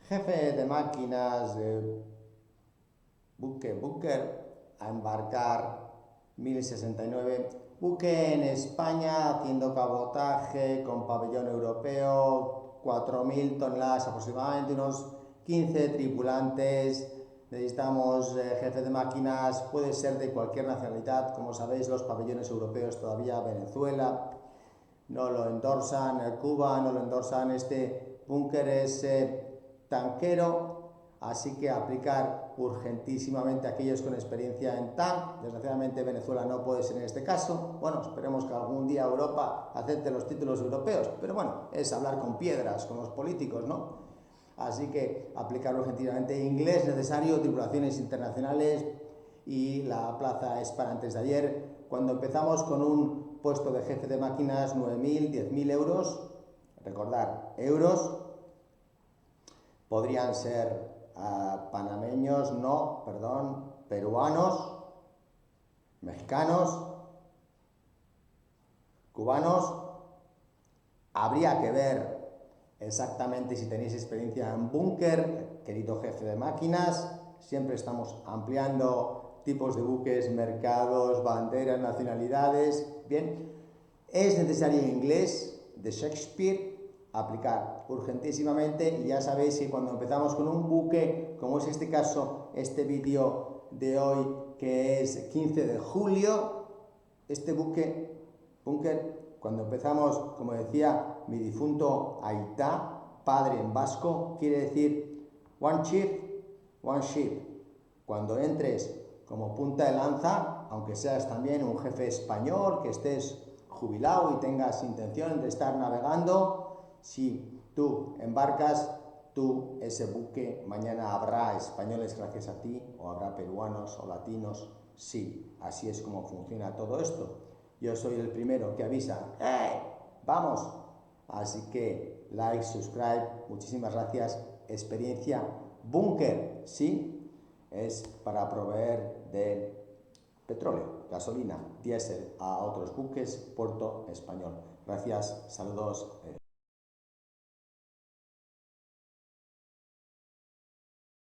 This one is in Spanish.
Jefe de máquinas de buque a embarcar 1069, buque en España haciendo cabotaje con pabellón europeo, 4.000 toneladas aproximadamente, unos 15 tripulantes. Necesitamos jefe de máquinas, puede ser de cualquier nacionalidad. Como sabéis, los pabellones europeos todavía Venezuela no lo endorsan, Cuba no lo endorsan. Este búnker es tanquero, así que aplicar urgentísimamente a aquellos con experiencia en TAN. Desgraciadamente Venezuela no puede ser en este caso. Bueno, esperemos que algún día Europa acepte los títulos europeos, pero bueno, es hablar con piedras, con los políticos, ¿no? Así que aplicar urgentísimamente inglés necesario, tripulaciones internacionales, y la plaza es para antes de ayer. Cuando empezamos con un puesto de jefe de máquinas, 9.000, 10.000 euros, recordar, euros, podrían ser panameños, no, perdón, peruanos, mexicanos, cubanos. Habría que ver exactamente si tenéis experiencia en búnker, querido jefe de máquinas. Siempre estamos ampliando tipos de buques, mercados, banderas, nacionalidades. Bien, es necesario inglés de Shakespeare, aplicar urgentísimamente. Y ya sabéis que cuando empezamos con un buque, como es este caso, este vídeo de hoy, que es 15 de julio, este búnker, cuando empezamos, como decía mi difunto Aitá, padre en vasco, quiere decir one ship. Cuando entres como punta de lanza, aunque seas también un jefe español, que estés jubilado y tengas intención de estar navegando, si tú embarcas, tú, ese buque, mañana habrá españoles gracias a ti, o habrá peruanos o latinos. Sí, así es como funciona todo esto. Yo soy el primero que avisa, ¡hey! ¡Vamos! Así que like, subscribe, muchísimas gracias. Experiencia búnker, sí, es para proveer de petróleo, gasolina, diésel a otros buques, puerto español. Gracias, saludos.